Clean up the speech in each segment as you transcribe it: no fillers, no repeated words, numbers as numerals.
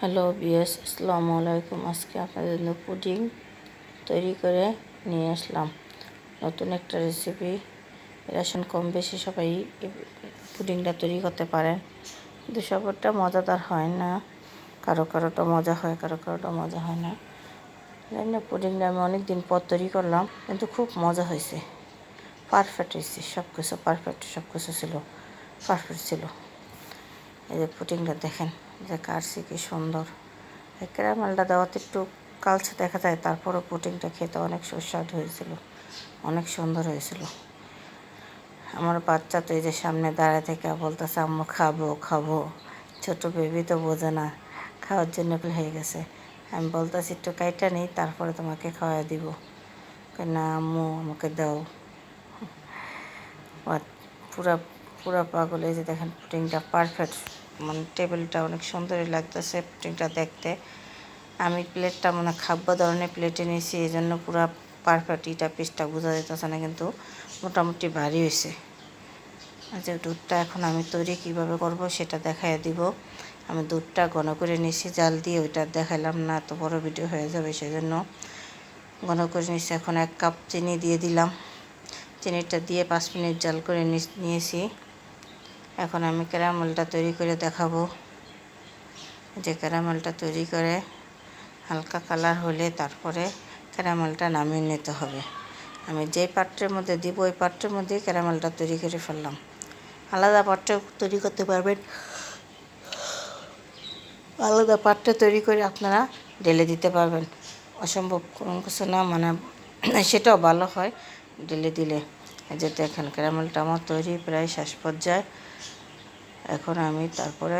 Hello BS, আসসালামু আলাইকুম। আজকে আপনাদের জন্য পুডিং তৈরি করে নিয়ে আসলাম। নতুন একটা রেসিপি। রেশন কম বেশি সবাই পুডিংটা তৈরি করতে পারেন, কিন্তু সবারটা মজাদার হয় না। কারো কারোটা মজা হয়, কারো কারোটা মজা হয় না। জানি না, পুডিংটা আমি অনেক দিন পর তৈরি করলাম, কিন্তু খুব মজা হয়েছে। পারফেক্ট হয়েছে, সব কিছু পারফেক্ট, সব কিছু ছিল পারফেক্ট ছিল। এই যে পুডিংটা দেখেন, যে কাটছি কি সুন্দর। ক্যারামেলটা দেওয়াতে একটু কালচে দেখা যায়, তারপরও পুডিংটা খেতে অনেক সুস্বাদু হয়েছিল, অনেক সুন্দর হয়েছিল। আমার বাচ্চা তো এই যে সামনে দাঁড়ায় থেকে বলতেছে, আম্মু খাবো খাবো। ছোটো বেবি তো বোঝে না, খাওয়ার জন্য হয়ে গেছে। আমি বলতেছি একটু কাইটা নেই, তারপরে তোমাকে খাওয়া দিব। না আম্মু আমাকে দাও। পুরা পুরা পাগল। এই যে দেখেন পুডিংটা পারফেক্ট, মানে টেবিলটা অনেক সুন্দরই লাগতেছে পুডিংটা দেখতে। আমি প্লেটটা খাব্য ধরনের প্লেটে নিয়েছি, এই জন্য পুরো পারফেক্ট ইটা পিসটা বোঝা যেতেছে না, কিন্তু মোটামুটি ভারী হয়েছে। আচ্ছা, দুধটা এখন আমি তৈরি কিভাবে করব সেটা দেখাই দিব। আমি দুধটা ঘন করে নিয়েছি জাল দিয়ে, ওইটা দেখাইলাম না, এত বড় ভিডিও হয়ে যাবে, সেই জন্য ঘন করে নিয়েছি। এখন 1 কাপ চিনি দিয়ে দিলাম। চিনিটা দিয়ে 5 মিনিট জাল করে নিয়েছি। এখন আমি ক্যারামেলটা তৈরি করে দেখাবো। যে ক্যারামেলটা তৈরি করে হালকা কালার হলে তারপরে ক্যারামেলটা নামিয়ে নিতে হবে। আমি যে পাত্রের মধ্যে দিব ওই পাত্রের মধ্যেই ক্যারামেলটা তৈরি করে ফেললাম। আলাদা পাত্রে তৈরি করতে পারবেন, আলাদা পাত্রে তৈরি করে আপনারা ঢেলে দিতে পারবেন। অসম্ভব কোনো কিছু না, সেটাও ভালো হয় ঢেলে দিলে। এই যে দেখেন ক্যারামেলটা আমার তৈরি প্রায় শেষ পর্যায়ে। এখন আমি তারপরে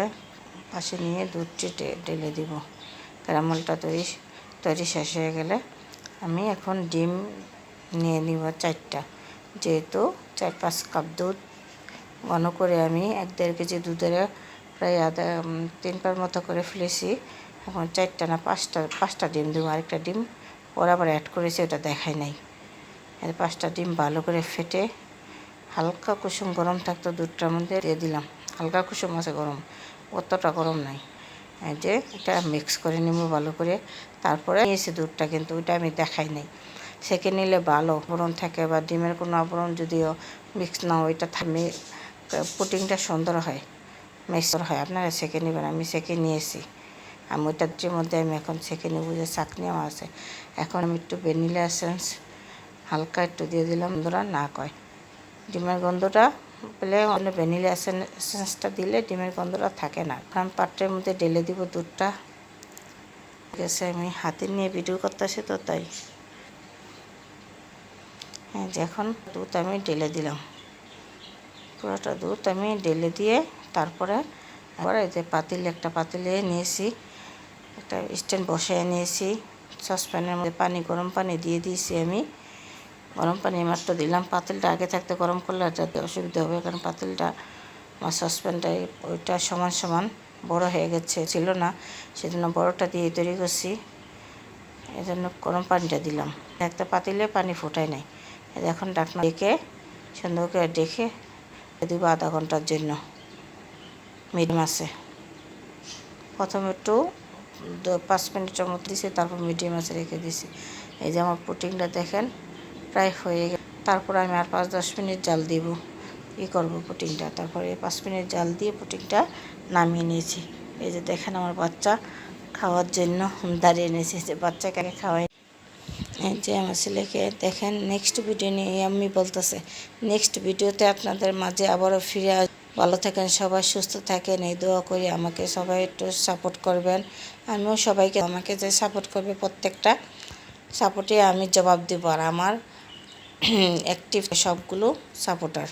পাশে নিয়ে দুধটি ঢেলে দিব। ক্যারামেলটা তৈরি শেষ হয়ে গেলে আমি এখন ডিম নিয়ে নিব 4টা। যেহেতু 4-5 কাপ দুধ ঘন করে আমি 1-1.5 কেজি দুধের প্রায় 3 পার মতো করে ফেলেছি। এখন 4টা না 5টা ডিম দেবো। আরেকটা ডিম ওরা আবার অ্যাড করেছে, ওটা দেখাই নাই। 5টা ডিম ভালো করে ফেটে হালকা কুসুম গরম থাকতো দুধটার মধ্যে দিয়ে দিলাম। হালকা কুসুম আছে, গরম অতটা গরম নাই। যে এটা মিক্স করে নেব ভালো করে। তারপরে নিয়েছি দুধটা, কিন্তু ওইটা আমি দেখাই নাই। সেকে নিলে ভালো আবরণ থাকে, বা ডিমের কোনো আবরণ যদিও মিক্স না ওইটা থাকলে পুডিংটা সুন্দর হয়, মিক্সর হয়। আপনারা সেকে নেবেন। আমি সেকে নিয়েছি। আমি ওইটার মধ্যে আমি এখন সেকে নেব। যে চাকনিও আছে। এখন আমি একটু ভ্যানিলা এসেন্স হালকা একটু দিয়ে দিলাম, গন্ধটা না কয়। ডিমের গন্ধটা পেলে ভ্যানিলা এসেন্সটা দিলে ডিমের গন্ধটা থাকে না। আমি পাত্রের মধ্যে ঢেলে দিব দুধটা। ঠিক আছে, আমি হাতে নিয়ে ভিডিও করতেছি তো তাই। হ্যাঁ, যে এখন দুধ আমি ঢেলে দিলাম। পুরোটা দুধ আমি ঢেলে দিয়ে তারপরে আবার এই যে একটা পাতিলে নিয়েছি, একটা স্ট্যান্ড বসায় নিয়েছি। সসপ্যানের মধ্যে গরম পানি দিয়ে দিয়েছি আমি। গরম পানি মাত্র দিলাম। পাতিলটা আগে থাকতে গরম করলে যাতে অসুবিধা হবে, কারণ পাতিলটা আমার সসপ্যানটাই ওইটা সমান সমান বড় হয়ে গেছে, ছিল না, সেজন্য বড়টা দিয়ে তৈরি করছি। এই জন্য গরম পানিটা দিলাম। একটা পাতিলে পানি ফোটাই নাই। এখন ঢাকনা ডেকে সুন্দর করে ডেকে দিব 1/2 ঘন্টার জন্য মিডিয়াম আছে। প্রথমে একটু 5 মিনিটের মতো দিয়েছি, তারপর মিডিয়াম আছে রেখে দিয়েছি। এই যে আমার পুডিংটা দেখেন প্রায় হয়ে গেছে। তারপর আমি আর 5-10 মিনিট জাল দিব, করবো পুডিংটা। তারপরে 5 মিনিট জাল দিয়ে পুডিংটা নামিয়ে নিয়েছি। এই যে দেখেন আমার বাচ্চা খাওয়ার জন্য দাঁড়িয়ে নিয়েছে, যে বাচ্চাকে খাওয়াই। এই যে আমার ছেলেকে দেখেন। নেক্সট ভিডিও নিয়ে আমি বলতেছে, নেক্সট ভিডিওতে আপনাদের মাঝে আবারও ফিরে আস। ভালো থাকেন সবাই, সুস্থ থাকেন, এই দোয়া করি। আমাকে সবাই একটু সাপোর্ট করবেন। আমিও সবাইকে আমাকে যে সাপোর্ট করবে প্রত্যেকটা সাপোর্টে আমি জবাব দেবো। আর আমার অ্যাক্টিভ সবগুলো সাপোর্টার।